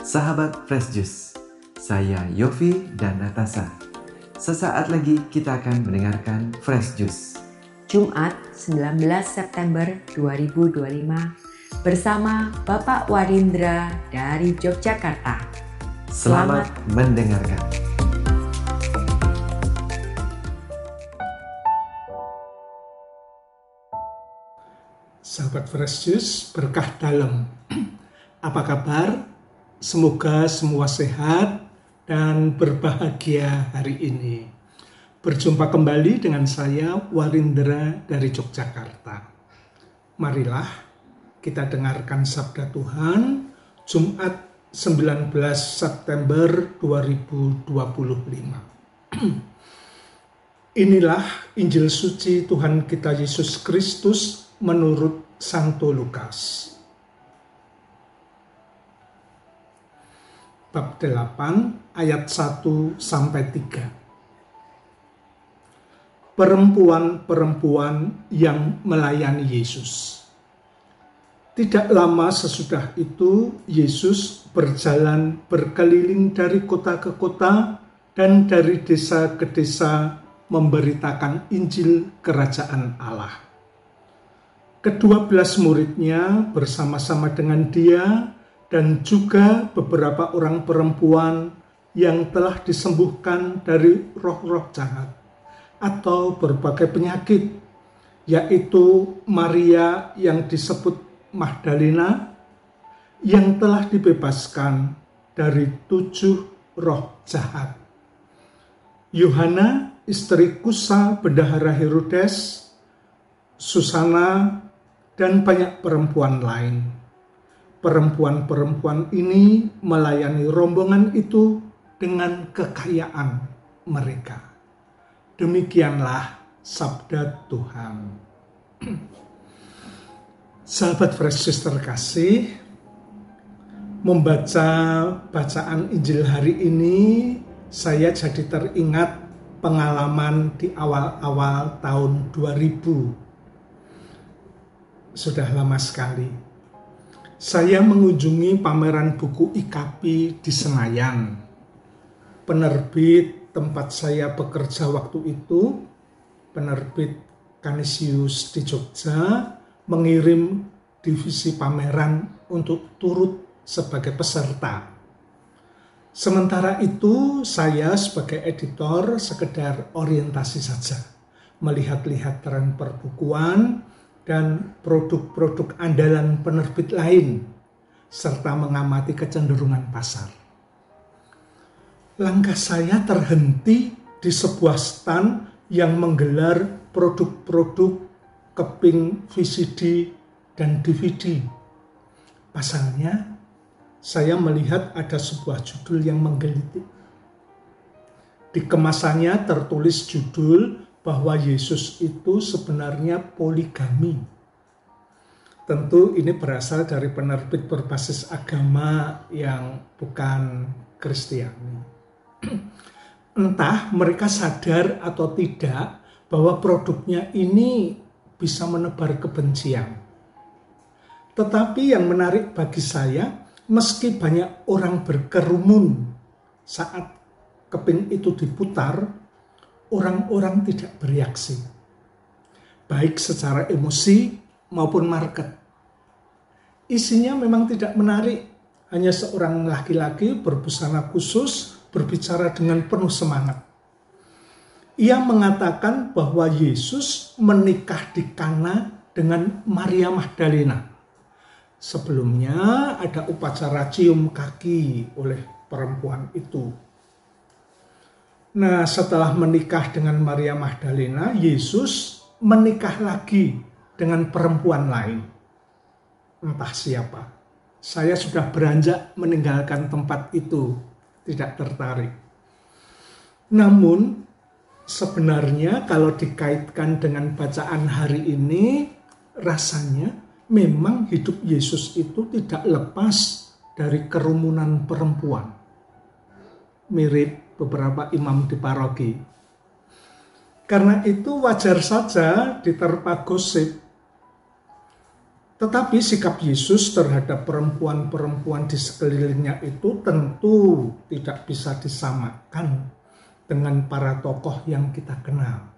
Sahabat Fresh Juice, saya Yofi dan Natasha. Sesaat lagi kita akan mendengarkan Fresh Juice. Jumat 19 September 2025 bersama Bapak Warindra dari Yogyakarta. Selamat mendengarkan. Sahabat Fresh Juice, berkah dalam. Apa kabar? Semoga semua sehat dan berbahagia hari ini. Berjumpa kembali dengan saya, Warindra dari Yogyakarta. Marilah kita dengarkan sabda Tuhan, Jumat 19 September 2025. Inilah Injil suci Tuhan kita Yesus Kristus menurut Santo Lukas. Bab 8 ayat 1-3. Perempuan-perempuan yang melayani Yesus. Tidak lama sesudah itu, Yesus berjalan berkeliling dari kota ke kota dan dari desa ke desa memberitakan Injil Kerajaan Allah. Ke-12 muridnya bersama-sama dengan dia dan juga beberapa orang perempuan yang telah disembuhkan dari roh-roh jahat atau berbagai penyakit, yaitu Maria yang disebut Magdalena, yang telah dibebaskan dari 7 roh jahat, Yohana istri Kusa bendahara Herodes, Susana, dan banyak perempuan lain. Perempuan-perempuan ini melayani rombongan itu dengan kekayaan mereka. Demikianlah sabda Tuhan. Sahabat Fresh Juice terkasih, membaca bacaan Injil hari ini, saya jadi teringat pengalaman di awal-awal tahun 2000. Sudah lama sekali. Saya mengunjungi pameran buku IKAPI di Senayan. Penerbit tempat saya bekerja waktu itu, penerbit Canisius di Jogja, mengirim divisi pameran untuk turut sebagai peserta. Sementara itu, saya sebagai editor sekedar orientasi saja, melihat-lihat tren perbukuan dan produk-produk andalan penerbit lain, serta mengamati kecenderungan pasar. Langkah saya terhenti di sebuah stand yang menggelar produk-produk keping VCD dan DVD. Pasalnya, saya melihat ada sebuah judul yang menggelitik. Di kemasannya tertulis judul bahwa Yesus itu sebenarnya poligami. Tentu ini berasal dari penerbit berbasis agama yang bukan Kristiani. Entah mereka sadar atau tidak bahwa produknya ini bisa menebar kebencian. Tetapi yang menarik bagi saya, meski banyak orang berkerumun saat keping itu diputar, orang-orang tidak bereaksi, baik secara emosi maupun market. Isinya memang tidak menarik, hanya seorang laki-laki berbusana khusus berbicara dengan penuh semangat. Ia mengatakan bahwa Yesus menikah di Kana dengan Maria Magdalena. Sebelumnya ada upacara cium kaki oleh perempuan itu. Nah, setelah menikah dengan Maria Magdalena, Yesus menikah lagi dengan perempuan lain. Entah siapa. Saya sudah beranjak meninggalkan tempat itu, tidak tertarik. Namun, sebenarnya kalau dikaitkan dengan bacaan hari ini, rasanya memang hidup Yesus itu tidak lepas dari kerumunan perempuan. Mirip beberapa imam di paroki. Karena itu wajar saja diterpa gosip. Tetapi sikap Yesus terhadap perempuan-perempuan di sekelilingnya itu tentu tidak bisa disamakan dengan para tokoh yang kita kenal.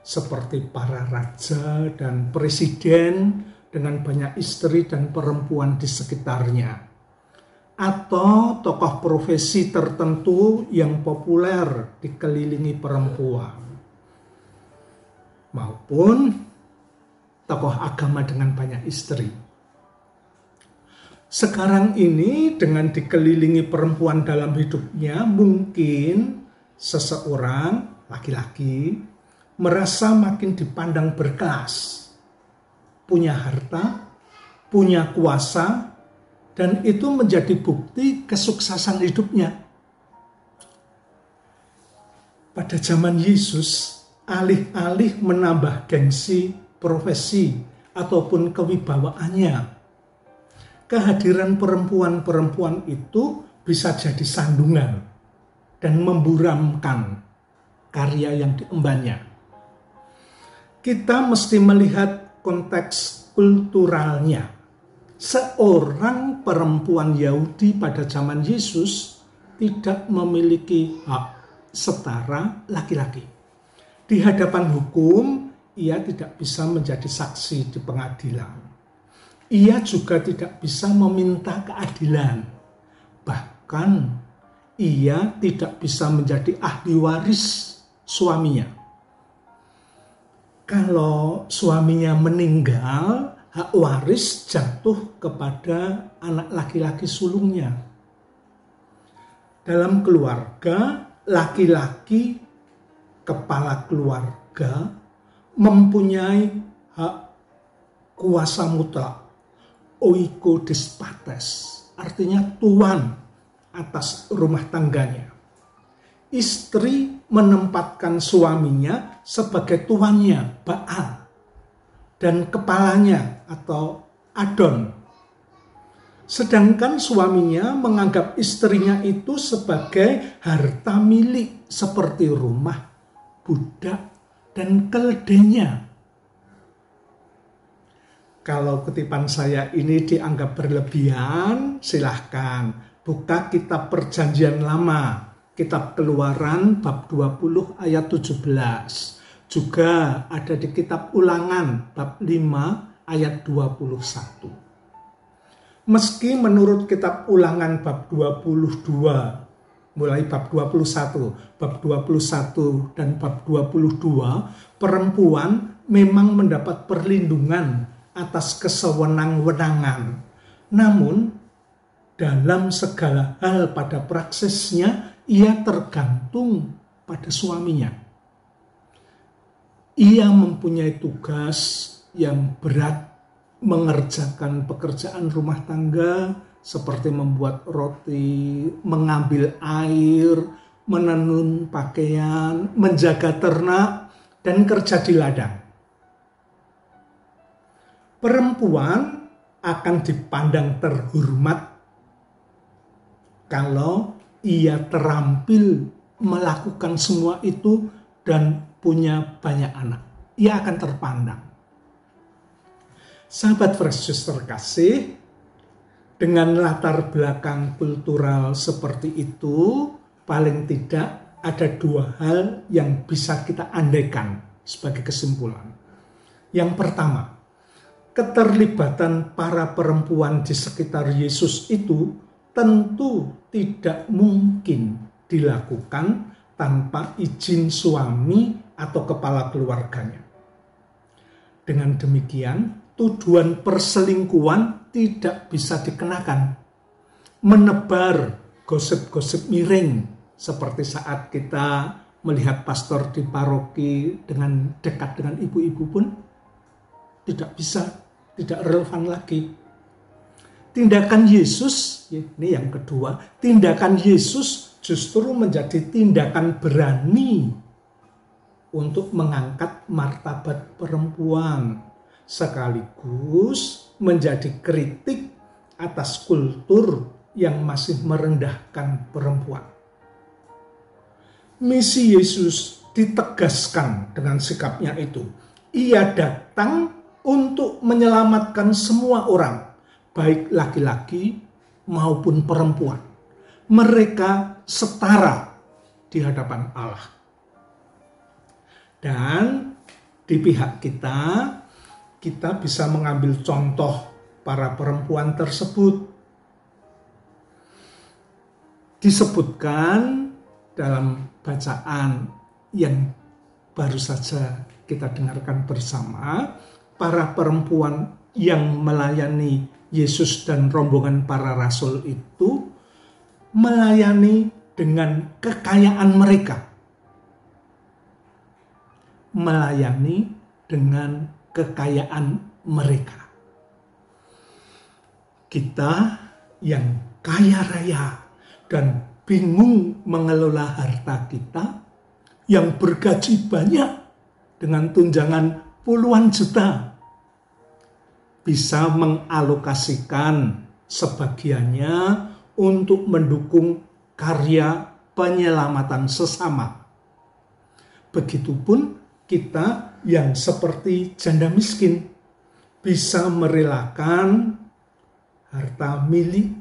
Seperti para raja dan presiden dengan banyak istri dan perempuan di sekitarnya. Atau tokoh profesi tertentu yang populer dikelilingi perempuan. Maupun tokoh agama dengan banyak istri. Sekarang ini dengan dikelilingi perempuan dalam hidupnya, mungkin seseorang laki-laki merasa makin dipandang berkelas, punya harta, punya kuasa, dan itu menjadi bukti kesuksesan hidupnya. Pada zaman Yesus, alih-alih menambah gengsi profesi ataupun kewibawaannya, kehadiran perempuan-perempuan itu bisa jadi sandungan dan memburamkan karya yang diembannya. Kita mesti melihat konteks kulturalnya. Seorang perempuan Yahudi pada zaman Yesus tidak memiliki hak setara laki-laki. Di hadapan hukum, ia tidak bisa menjadi saksi di pengadilan. Ia juga tidak bisa meminta keadilan. Bahkan, ia tidak bisa menjadi ahli waris suaminya. Kalau suaminya meninggal, hak waris jatuh kepada anak laki-laki sulungnya. Dalam keluarga, laki-laki kepala keluarga mempunyai hak kuasa mutlak, oikodespates, artinya tuan atas rumah tangganya. Istri menempatkan suaminya sebagai tuannya, Baal, dan kepalanya atau Adon. Sedangkan suaminya menganggap istrinya itu sebagai harta milik seperti rumah, budak, dan keledainya. Kalau kutipan saya ini dianggap berlebihan, silahkan buka kitab Perjanjian Lama, kitab Keluaran bab 20 ayat 17. Juga ada di kitab Ulangan bab 5 ayat 21. Meski menurut kitab Ulangan bab 22, mulai bab 21, bab 21 dan bab 22, perempuan memang mendapat perlindungan atas kesewenang-wenangan. Namun, dalam segala hal pada praksisnya, ia tergantung pada suaminya. Ia mempunyai tugas yang berat, mengerjakan pekerjaan rumah tangga, seperti membuat roti, mengambil air, menenun pakaian, menjaga ternak, dan kerja di ladang. Perempuan akan dipandang terhormat kalau ia terampil melakukan semua itu dan punya banyak anak. Ia akan terpandang. Sahabat Fresh Juice terkasih, dengan latar belakang kultural seperti itu, paling tidak ada dua hal yang bisa kita andaikan sebagai kesimpulan. Yang pertama, keterlibatan para perempuan di sekitar Yesus itu tentu tidak mungkin dilakukan tanpa izin suami atau kepala keluarganya. Dengan demikian, tuduhan perselingkuhan tidak bisa dikenakan. Menebar gosip-gosip miring seperti saat kita melihat pastor di paroki dengan dekat dengan ibu-ibu pun tidak bisa, tidak relevan lagi. Tindakan Yesus, ini yang kedua, tindakan Yesus justru menjadi tindakan berani untuk mengangkat martabat perempuan, sekaligus menjadi kritik atas kultur yang masih merendahkan perempuan. Misi Yesus ditegaskan dengan sikapnya itu. Ia datang untuk menyelamatkan semua orang, baik laki-laki maupun perempuan. Mereka setara di hadapan Allah. Dan di pihak kita bisa mengambil contoh para perempuan tersebut. Disebutkan dalam bacaan yang baru saja kita dengarkan bersama, para perempuan yang melayani Yesus dan rombongan para rasul itu melayani dengan kekayaan mereka. Melayani dengan kekayaan mereka. Kita yang kaya raya dan bingung mengelola harta kita, yang bergaji banyak dengan tunjangan puluhan juta, bisa mengalokasikan sebagiannya untuk mendukung karya penyelamatan sesama. Begitupun kita yang seperti janda miskin bisa merelakan harta milik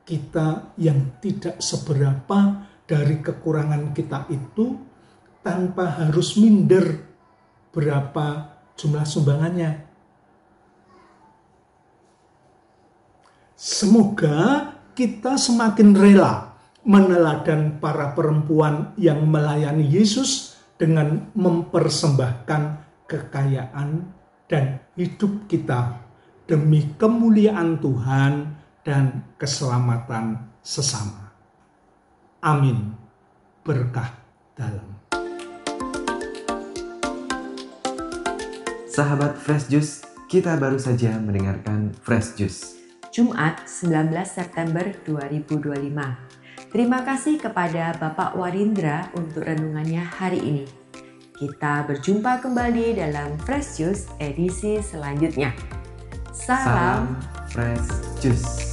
kita yang tidak seberapa dari kekurangan kita itu tanpa harus minder berapa jumlah sumbangannya. Semoga kita semakin rela meneladan para perempuan yang melayani Yesus dengan mempersembahkan kekayaan dan hidup kita demi kemuliaan Tuhan dan keselamatan sesama. Amin. Berkah dalam. Sahabat Fresh Juice, kita baru saja mendengarkan Fresh Juice. Jumat 19 September 2025. Terima kasih kepada Bapak Warindra untuk renungannya hari ini. Kita berjumpa kembali dalam Fresh Juice edisi selanjutnya. Salam Fresh Juice.